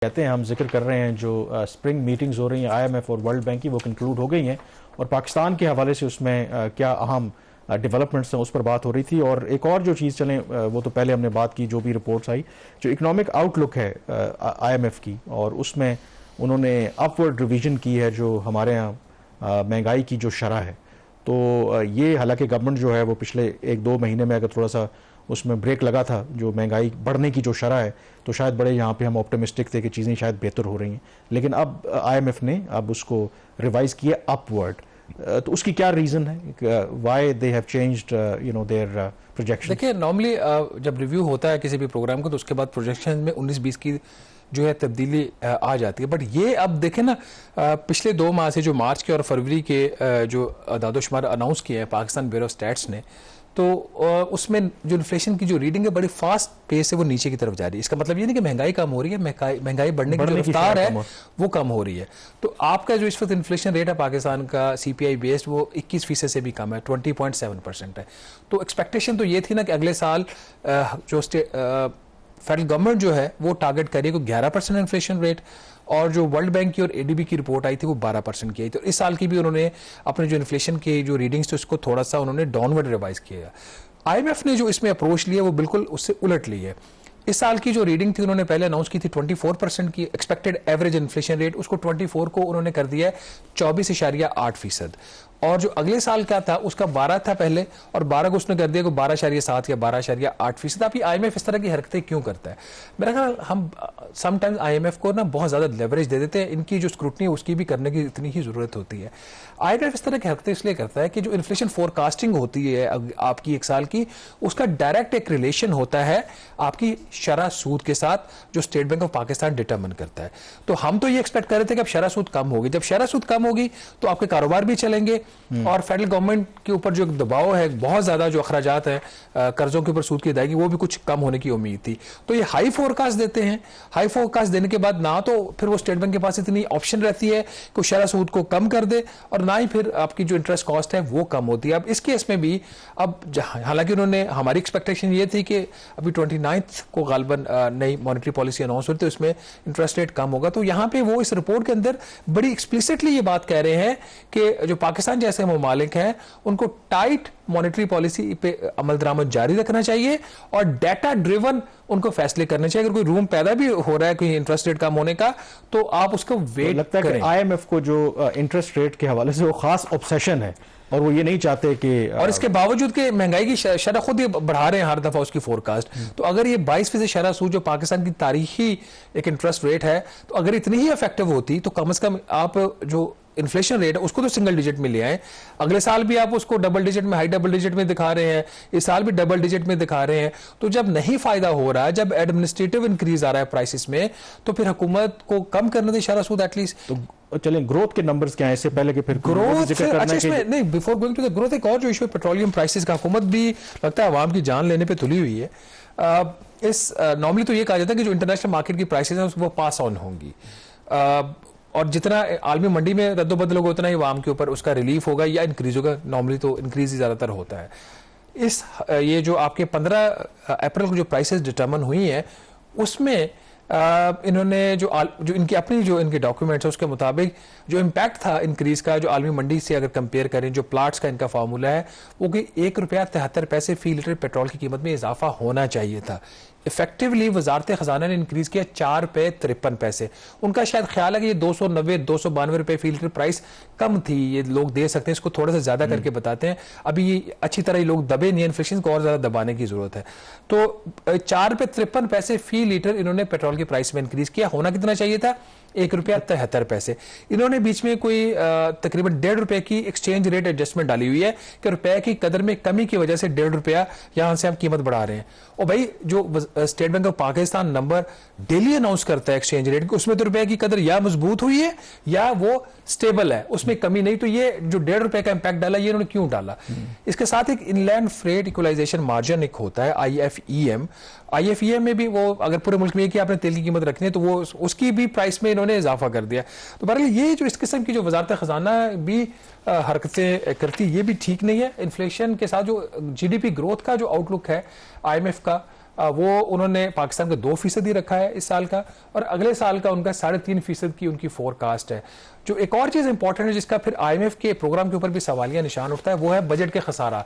कहते हैं हम जिक्र कर रहे हैं जो स्प्रिंग मीटिंग्स हो रही हैं आईएमएफ और वर्ल्ड बैंक की, वो कंक्लूड हो गई हैं और पाकिस्तान के हवाले से उसमें क्या अहम डेवलपमेंट्स हैं उस पर बात हो रही थी। और एक और जो चीज़ चलें वो तो पहले हमने बात की, जो भी रिपोर्ट्स आई, जो इकोनॉमिक आउटलुक है आईएमएफ की, और उसमें उन्होंने अपवर्ड रिवीजन की है जो हमारे यहाँ महंगाई की जो शरह है। तो ये हालांकि गवर्नमेंट जो है वो पिछले एक दो महीने में अगर थोड़ा सा उसमें ब्रेक लगा था जो महंगाई बढ़ने की जो शरह है, तो शायद बड़े यहाँ पे हम ऑप्टिमिस्टिक थे कि चीज़ें शायद बेहतर हो रही हैं, लेकिन अब आईएमएफ ने अब उसको रिवाइज किया अपवर्ड। तो उसकी क्या रीज़न है, why they have changed there projection? देखिए, नॉर्मली जब रिव्यू होता है किसी भी प्रोग्राम का तो उसके बाद प्रोजेक्शन में 19-20 की जो है तब्दीली आ जाती है। बट ये अब देखें ना, पिछले 2 माह से जो मार्च के और फरवरी के जो दादोशुमार अनाउंस किए हैं पाकिस्तान ब्यूरो ऑफ स्टैट्स ने, तो उसमें जो इन्फ्लेशन की जो रीडिंग है बड़ी फास्ट पेस से वो नीचे की तरफ जा रही है। इसका मतलब ये नहीं कि महंगाई कम हो रही है, महंगाई बढ़ने की जो रफ्तार है वो कम हो रही है। तो आपका जो इस वक्त इन्फ्लेशन रेट है पाकिस्तान का सीपीआई बेस्ड वो 21% से भी कम है, 20.7% है। तो एक्सपेक्टेशन तो ये थी ना कि अगले साल जो फेडरल गवर्नमेंट जो है वो टारगेट करेगी 11% इन्फ्लेशन रेट, और जो वर्ल्ड बैंक की और एडीबी की रिपोर्ट आई थी वो 12% की आई। तो इस साल की भी उन्होंने अपने जो इन्फ्लेशन के जो रीडिंग्स थे उसको थोड़ा सा उन्होंने डाउनवर्ड रिवाइज किया। आईएमएफ ने जो इसमें अप्रोच लिया वो बिल्कुल उससे उलट ली है। इस साल की जो रीडिंग थी उन्होंने पहले अनाउंस की थी 24% की एक्सपेक्टेड एवरेज इन्फ्लेशन रेट, उसको 24 को उन्होंने कर दिया है 24.8%। और जो अगले साल का था उसका 12 था पहले, और 12 को उसने कर दिया को 12.7 या 12.8%। आप ये आईएमएफ इस तरह की हरकतें क्यों करता है? मेरा ख्याल हम समटाइम्स आईएमएफ को ना बहुत ज्यादा लेवरेज दे देते हैं, इनकी जो स्क्रूटनी है उसकी भी करने की इतनी ही जरूरत होती है। आईएमएफ इस तरह की हरकतें इसलिए करता है कि जो इन्फ्लेशन फोरकास्टिंग होती है आपकी एक साल की, उसका डायरेक्ट एक रिलेशन होता है आपकी शरह सूद के साथ जो state bank of Pakistan determine करता है। तो हम तो ये एक्सपेक्ट कर रहे थे कि अब शरह सूद कम होगी, जब शरह सूद कम होगी तो आपके कारोबार भी चलेंगे और फेडरल गवर्नमेंट के ऊपर जो दबाव है, बहुत ज्यादा जो अखराजात हैं कर्जों के ऊपर सूद की अदायगी, वो भी कुछ कम होने की उम्मीद थी। तो ये हाई फोरकास्ट देते हैं, हाई फोरकास्ट देने के बाद ना तो फिर वो स्टेट बैंक के पास इतनी ऑप्शन रहती है कि शरह सूद को कम कर दे, और ना ही फिर आपकी जो इंटरेस्ट कॉस्ट है वो कम होती है। अब इस केस में भी अब हालांकि उन्होंने, हमारी एक्सपेक्टेशन ये थी कि अभी 29 को गालबन नई मॉनेटरी पॉलिसी अनाउंस हुई, तो इसमें इंटरेस्ट रेट कम होगा। तो यहाँ पे वो इस रिपोर्ट के अंदर बड़ी एक्सप्लिसिटली ये बात कह रहे हैं कि जो पाकिस्तान जैसे ममालिक हैं उनको टाइट मॉनेटरी पॉलिसी पे अमल दरामद जारी रखना चाहिए और डाटा ड्रिवन उनको फैसले करने चाहिए। अगर कोई रूम पैदा भी हो रहा है कोई इंटरेस्ट रेट कम होने का, तो आप उसको वेट लगता है कि आईएमएफ को जो इंटरेस्ट रेट के हवाले से वो खास ऑब्सेशन है और वो ये नहीं चाहते कि, और इसके बावजूद कि महंगाई की शरह खुद ही बढ़ा रहे हैं हर दफा उसकी फोरकास्ट। तो अगर ये 22% शरह सूद जो पाकिस्तान की तारीखी एक इंटरेस्ट रेट है, तो अगर इतनी ही इफेक्टिव होती तो कम से कम आप जो इन्फ्लेशन रेट है उसको तो सिंगल डिजिट में ले आए। अगले साल भी आप उसको डबल डिजिट में, हाई डबल डिजिट में दिखा रहे हैं, इस साल भी डबल डिजिट में दिखा रहे हैं। तो जब नहीं फायदा हो रहा है, जब एडमिनिस्ट्रेटिव इंक्रीज आ रहा है प्राइसेस में, तो फिर हुकूमत को कम करने दें शरह सूद एटलीस्ट। तो चलें ग्रोथ के नंबर्स क्या है इससे पहले कि फिर ग्रोथ नहीं, before going to the growth एक और जो इशू है पेट्रोलियम प्राइसेस का, हुकूमत भी लगता है अवाम की जान लेने पे तुली हुई है। इस नॉर्मली तो ये कहा जाता है कि जो इंटरनेशनल मार्केट की प्राइसेस हैं वो पास ऑन होंगी, और जितना आलमी मंडी में रद्दोबदल होगा उतना ही आवाम के ऊपर उसका रिलीफ होगा या इंक्रीज होगा। नॉर्मली तो इंक्रीज ही ज्यादातर होता है। ये जो आपके 15 अप्रैल को जो प्राइसेस डिटरमिन हुई है उसमें इन्होंने जो इनकी अपनी जो इनके डॉक्यूमेंट्स है उसके मुताबिक जो इम्पैक्ट था इंक्रीज का, जो आलमी मंडी से अगर कंपेयर करें, जो प्लाट्स का इनका फार्मूला है वो कि ₹1.73 फी लीटर पेट्रोल की कीमत में इजाफा होना चाहिए था। इफेक्टिवली वजारत खजाना ने इंक्रीज किया ₹4.53। उनका शायद ख्याल है कि ये 292 रुपए फी लीटर प्राइस कम थी, ये लोग दे सकते हैं, इसको थोड़ा सा ज्यादा करके बताते हैं। अभी ये अच्छी तरह ये लोग दबे नहीं है, इन्फ्लेशन को और ज्यादा दबाने की जरूरत है। तो ₹4.53 फी लीटर इन्होंने पेट्रोल की प्राइस में इंक्रीज किया। होना कितना चाहिए था? ₹1.73। इन्होंने बीच में कोई तकरीबन ₹1.5 की एक्सचेंज रेट एडजस्टमेंट डाली हुई है कि रुपए की कदर में कमी की वजह से ₹1.5 यहां से हम कीमत बढ़ा रहे हैं। और भाई जो state bank of Pakistan number daily announce करता है एक्सचेंज रेट की, उसमें तो रुपए की कदर या मजबूत हुई है या वो स्टेबल है, उसमें कमी नहीं। तो ये जो ₹1.5 का इंपैक्ट डाला ये इन्होंने क्यों डाला? इसके साथ एक इनलैंड फ्रेट इक्वलाइजेशन मार्जिन एक होता है IFEM में भी वो अगर पूरे मुल्क में कि आपने तेल की कीमत रखनी है तो वो उसकी भी प्राइस में इन्होंने इजाफा कर दिया। तो बहरहाल ये जो इस किस्म की जो वजारत खजाना भी हरकतें करती ये भी ठीक नहीं है। इन्फ्लेशन के साथ जो GDP ग्रोथ का जो आउटलुक है IMF का, वो उन्होंने पाकिस्तान का 2% ही रखा है इस साल का, और अगले साल का उनका 3.5% की उनकी फोरकास्ट है। जो एक और चीज इंपॉर्टेंट है जिसका फिर IMF के प्रोग्राम के ऊपर भी सवालिया निशान उठता है, वो है बजट के खसारा।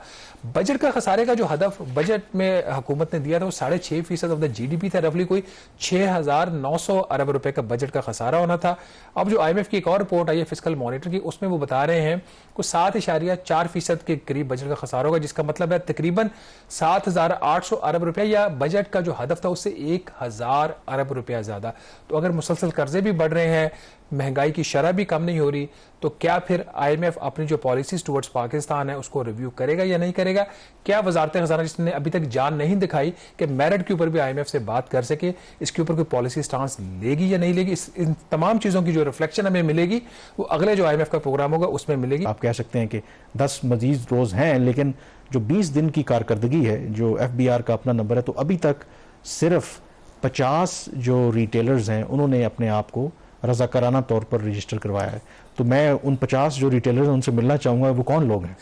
बजट का खसारे का जो हदफ बजट में हुकूमत ने दिया था वो 6.5% ऑफ द GDP था, रफली कोई 6,900 अरब रुपए का बजट का खसारा होना था। अब जो IMF की एक और रिपोर्ट आई है फिस्कल मॉनिटर की, उसमें वो बता रहे हैं कि 7.4% के करीब बजट का खसारा होगा, जिसका मतलब है तकरीबन 7,800 अरब रुपया, या बजट का जो हदफ था उससे 1,000 अरब रुपया ज्यादा। तो अगर मुसलसल कर्जे भी बढ़ रहे हैं, महंगाई की शरह भी कम नहीं हो रही, तो क्या फिर IMF अपनी जो पॉलिसीज टुवर्ड्स पाकिस्तान है उसको रिव्यू करेगा या नहीं करेगा? क्या वजारत खजाना जिसने अभी तक जान नहीं दिखाई कि मेरिट के ऊपर भी IMF से बात कर सके, इसके ऊपर कोई पॉलिसी स्टांस लेगी या नहीं लेगी? इन तमाम चीजों की जो रिफ्लेक्शन हमें मिलेगी वो अगले जो IMF का प्रोग्राम होगा उसमें मिलेगी। आप कह सकते हैं कि 10 मजीद रोज हैं, लेकिन जो 20 दिन की कारकर्दगी है, जो FBR का अपना नंबर है, तो अभी तक सिर्फ 50 जो रिटेलर्स हैं उन्होंने अपने आप को रजाकाराना तौर पर रजिस्टर करवाया है। तो मैं उन 50 जो रिटेलर्स हैं उनसे मिलना चाहूंगा, वो कौन लोग हैं?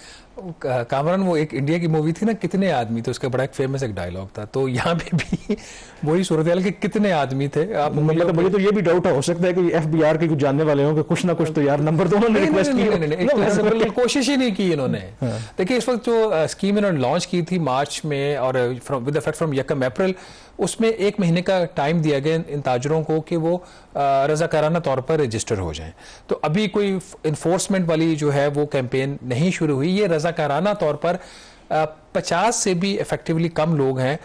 कामरान, वो एक इंडिया की मूवी थी ना, कितने आदमी थे, उसका बड़ा एक फेमस एक डायलॉग था, तो यहाँ पे भी वही सूरत हाल के कितने आदमी थे। आप मतलब मुझे तो ये भी डाउट हो सकता है कि FBR के कुछ जानने वाले हों कि कुछ ना कुछ तो यार नंबर तो उन्होंने रिक्वेस्ट की, कोशिश ही नहीं की इन्होंने। देखिए इस वक्त जो स्कीम इन्होंने लॉन्च की थी मार्च में और विद इफेक्ट फ्रॉम 1 अप्रैल, उसमें 1 महीने का टाइम दिया गया इन ताजरों को कि वो रजाकाराना तौर पर रजिस्टर हो जाएं। तो अभी कोई इन्फोर्समेंट वाली जो है वो कैंपेन नहीं शुरू हुई। ये रजाकाराना तौर पर 50 से भी इफेक्टिवली कम लोग हैं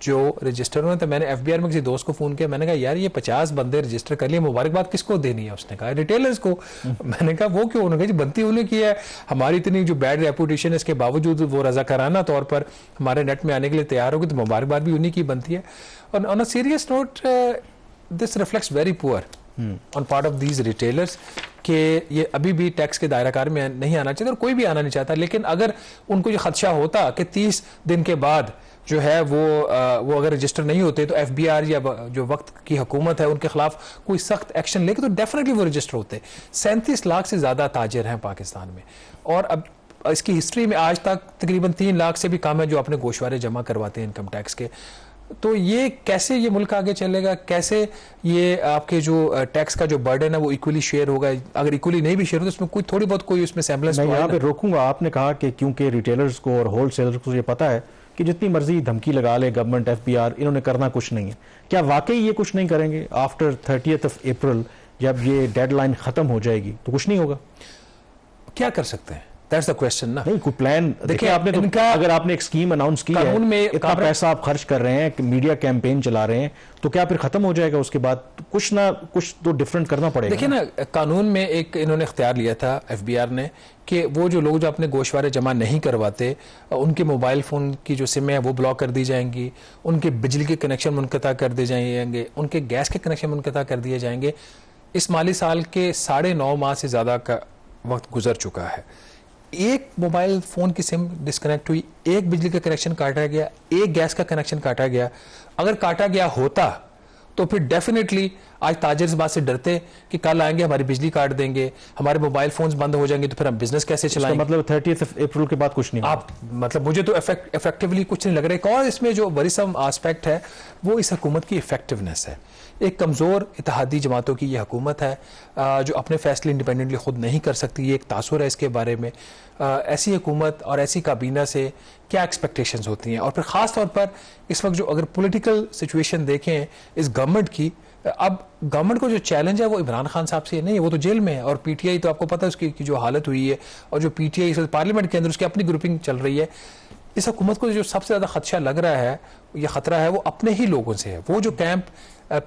जो रजिस्टर हुए। तो मैंने FBR में किसी दोस्त को फोन किया, मैंने कहा यार ये 50 बंदे रजिस्टर कर लिए, मुबारकबाद किसको देनी है? उसने कहा रिटेलर्स को। मैंने कहा वो क्यों? उन्होंने कहा जी बनती उन्हें की है, हमारी इतनी जो बैड रेपुटेशन है इसके बावजूद वो रजाकाराना तौर पर हमारे नेट में आने के लिए तैयार होगी, तो मुबारकबाद भी उन्हीं की बनती है। और on a serious note, this reflects very poor on part of these retailers कि ये अभी भी टैक्स के दायराकार में नहीं आना चाहिए, और कोई भी आना नहीं चाहता। लेकिन अगर उनको ये खदशा होता कि 30 दिन के बाद जो है वो अगर रजिस्टर नहीं होते तो FBR या जो वक्त की हुकूमत है उनके खिलाफ कोई सख्त एक्शन लेके, तो डेफिनेटली वो रजिस्टर होते। 37 लाख से ज्यादा ताजिर हैं पाकिस्तान में, और अब इसकी हिस्ट्री में आज तक तकरीबन 3 लाख से भी कम है जो अपने गोशवारे जमा करवाते हैं इनकम टैक्स के। तो ये कैसे ये मुल्क आगे चलेगा? कैसे ये आपके जो टैक्स का जो बर्डन है वो इक्वली शेयर होगा? अगर इक्वली नहीं भी शेयर हो तो उसमें कोई थोड़ी बहुत कोई उसमें सैम्पल्स। मैं यहाँ पे रोकूंगा। आपने कहा कि क्योंकि रिटेलर्स को और होलसेलर्स को ये पता है कि जितनी मर्जी धमकी लगा ले गवर्नमेंट, FBR, इन्होंने करना कुछ नहीं है। क्या वाकई ये कुछ नहीं करेंगे? आफ्टर 30 अप्रैल जब ये डेडलाइन खत्म हो जाएगी तो कुछ नहीं होगा? क्या कर सकते हैं? That's the question ना। नहीं, कोई प्लान देखिए आपने तो, अगर आपने एक स्कीम अनाउंस की है, इतना पैसा आप खर्च कर रहे हैं, मीडिया कैंपेन चला रहे हैं, तो क्या फिर खत्म हो जाएगा उसके बाद? कुछ ना कुछ तो डिफरेंट करना पड़ेगा। देखिए ना, कानून में एक इन्होंने इख्तियार लिया था FBR ने कि वो जो लोग जो अपने गोशवारे जमा नहीं करवाते उनके मोबाइल फ़ोन की जो सिम है वो ब्लॉक कर दी जाएंगी, उनके बिजली के कनेक्शन मुनक़ता कर दिए जाएंगे, उनके गैस के कनेक्शन मुनक़ता कर दिए जाएंगे। इस माली साल के 9.5 माह से ज़्यादा का वक्त गुजर चुका है। एक मोबाइल फोन की सिम डिस्कनेक्ट हुई, एक बिजली का कनेक्शन काटा गया, एक गैस का कनेक्शन काटा गया। अगर काटा गया होता तो फिर डेफिनेटली आज ताजिर इस बात से डरते कि कल आएंगे हमारी बिजली काट देंगे, हमारे मोबाइल फोन्स बंद हो जाएंगे, तो फिर हम बिजनेस कैसे चलाएंगे? मतलब 30 अप्रैल के बाद कुछ नहीं आप मतलब मुझे तो इफेक्टिवली कुछ नहीं लग रहा है। एक और इसमें जो वरीसम एस्पेक्ट है वो इस हुकूमत की इफेक्टिवनेस है। एक कमज़ोर इत्तेहादी जमातों की ये हुकूमत है जो अपने फैसले इंडिपेंडेंटली खुद नहीं कर सकती। ये एक तासुर है इसके बारे में। ऐसी हुकूमत और ऐसी काबीना से क्या एक्सपेक्टेशंस होती हैं? और फिर ख़ास तौर पर इस वक्त जो अगर पॉलिटिकल सिचुएशन देखें इस गवर्नमेंट की, अब गवर्नमेंट को जो चैलेंज है वो इमरान खान साहब से नहीं है, वो तो जेल में है। और PTI तो आपको पता है उसकी जो हालत हुई है, और जो PTI इस पार्लियामेंट के अंदर उसकी अपनी ग्रुपिंग चल रही है। इस हुकूमत को जो सबसे ज़्यादा खदशा लग रहा है, ये ख़तरा है, वो अपने ही लोगों से है। वो जो कैंप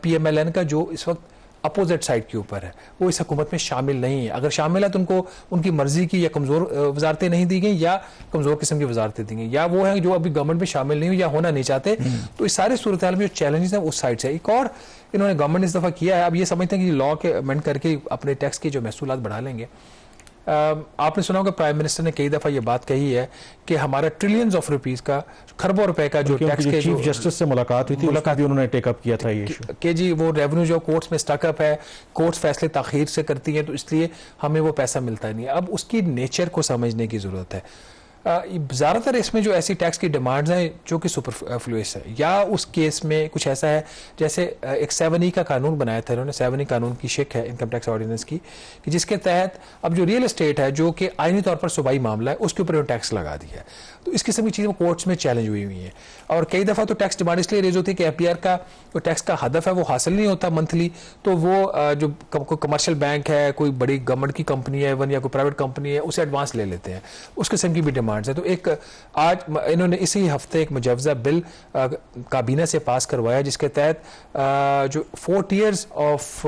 PMLN का जो इस वक्त अपोजिट साइड के ऊपर है वो इस हुकूमत में शामिल नहीं है। अगर शामिल है तो उनको उनकी मर्जी की या कमज़ोर वजारतें नहीं दी गई या कमज़ोर किस्म की वजारतें दी गई, या वो है जो अभी गवर्नमेंट में शामिल नहीं हुई या होना नहीं चाहते। तो इस सारे सूरत हाल में जो चैलेंजेस हैं उस साइड से। एक और इन्होंने गवर्नमेंट ने इस दफ़ा किया है, अब ये समझते हैं कि लॉ के अमेंड करके अपने टैक्स के जो महसूलात बढ़ा लेंगे। आपने सुना होगा प्राइम मिनिस्टर ने कई दफ़ा ये बात कही है कि हमारा ट्रिलियंस ऑफ रुपीस का, खरबों रुपए का जो टैक्स के चीफ जस्टिस से मुलाकात हुई थी, भी उन्होंने टेकअप किया था ये इशू कि जी वो रेवेन्यू जो कोर्ट्स में स्टकअप है, कोर्ट्स फैसले ताखीर से करती हैं, तो इसलिए हमें वो पैसा मिलता नहीं है। अब उसकी नेचर को समझने की ज़रूरत है। ज़्यादातर इसमें जो ऐसी टैक्स की डिमांड्स हैं जो कि सुपरफ्लुअस है, या उस केस में कुछ ऐसा है जैसे एक 7E का कानून बनाया था इन्होंने, 7E कानून की शिक है इनकम टैक्स ऑर्डिनेंस की, कि जिसके तहत अब जो रियल एस्टेट है जो कि आईनी तौर पर सूबाई मामला है उसके ऊपर टैक्स लगा दिया है। तो इस किस्म की चीज़ें कोर्ट्स में चैलेंज हुई हैं, और कई दफ़ा तो टैक्स डिमांड इसलिए रेज होती है कि FBR का जो टैक्स का हदफ है वो हासिल नहीं होता मंथली, तो वो जो कोई कमर्शियल बैंक है, कोई बड़ी गवर्नमेंट की कंपनी है या कोई प्राइवेट कंपनी है, उसे एडवांस ले लेते हैं, उस किस्म की भी डिमांड्स है। तो एक आज इन्होंने इसी हफ्ते एक मुजवजा बिल काबीना से पास करवाया जिसके तहत जो 4 टियर्स ऑफ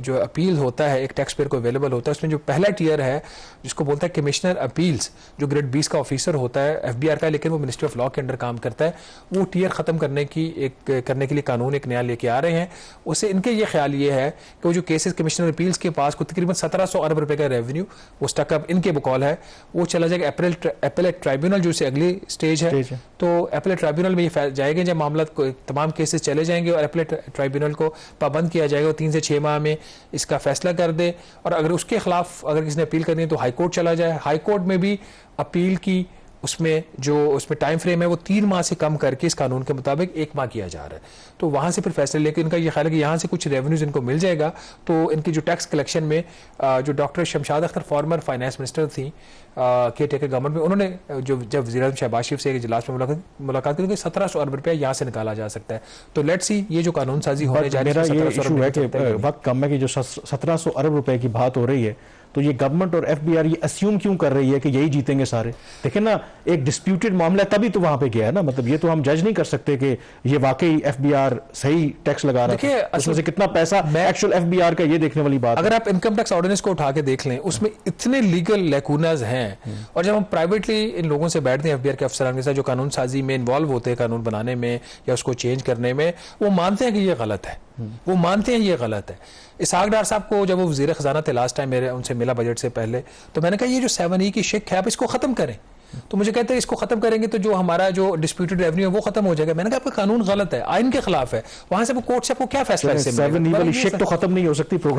जो अपील होता है एक टैक्स पेयर को अवेलेबल होता है, उसमें जो पहला टियर है जिसको बोलता है कमिश्नर अपील्स, जो ग्रेड 20 का ऑफिसर होता है FBR का, लेकिन वो मिनिस्ट्री ऑफ लॉ के अंडर काम करता है, वो टियर खत्म करने के लिए कानून एक नया लेके आ रहे हैं। उससे इनके ये ख्याल ये है कि वो जो केसेस कमिश्नर अपील्स के पास को तकरीबन 1700 अरब रुपए का रेवेन्यू वो स्टकअप इनके बकौल है, वो चला जाएगा एपेलेट ट्राइब्यूनल जो अगली स्टेज है। तो एपेलेट ट्राइब्यूनल में ये जाएंगे जब मामला तमाम केसेस चले जाएंगे और एपेलेट ट्राइब्यूनल को पाबंद किया जाएगा, 3 से 6 माह में इसका फैसला कर दे, और अगर उसके खिलाफ अगर किसी ने अपील करनी है तो हाई कोर्ट चला जाए। हाई कोर्ट में भी अपील की उसमें टाइम फ्रेम है वो 3 माह से कम करके इस कानून के मुताबिक 1 माह किया जा रहा है। तो वहां से फिर फैसले लेके इनका ये ख्याल है कि यहाँ से कुछ रेवेन्यूज इनको मिल जाएगा, तो इनकी जो टैक्स कलेक्शन में जो doctor Shamshad Akhtar former finance minister थी के टेकर गवर्नमेंट में, उन्होंने जब वज़ीर-ए-आज़म शहबाज शरीफ से इजलास में मुलाकात की, 1700 अरब रुपया यहाँ से निकाला जा सकता है। तो लेट्स सी ये जो कानून साजी होने जा रही है, मेरा ये इशू है कि वक्त कम है कि जो 1700 अरब रुपए की बात हो रही है, तो ये गवर्नमेंट और FBR ये अस्यूम क्यों कर रही है कि यही जीतेंगे सारे? देखिए ना, एक डिस्प्यूटेड मामला है तभी तो वहां पे गया है ना, मतलब ये तो हम जज नहीं कर सकते कि ये वाकई FBR सही टैक्स लगा रहा है, उसमें से कितना पैसा एक्चुअल FBR का, ये देखने वाली बात। अगर आप इनकम टैक्स ऑर्डिनेंस को उठा के देख लें, उसमें इतने लीगल लैकूनाज हैं, और जब हम प्राइवेटली इन लोगों से बैठते हैं FBR के अफसरान के साथ जो कानून साजी में इन्वॉल्व होते हैं, कानून बनाने में या उसको चेंज करने में, वो मानते हैं कि ये गलत है, वो मानते हैं ये गलत है। इसहाक डार साहब को जब वो वज़ीर ख़जाना थे लास्ट टाइम, मेरे उनसे मिला बजट से पहले, तो मैंने कहा ये जो 7E की शिक है आप इसको खत्म करें। तो मुझे कहते हैं इसको खत्म करेंगे तो जो हमारा जो डिस्प्यूटेड रेवेन्यू है वो खत्म हो जाएगा। मैंने कहा आपका कानून गलत है, आइन के खिलाफ है, वहां से वो कोर्ट से आपको क्या फैसला है? 7E वाली शिक तो खत्म नहीं हो सकती, प्रोग्राम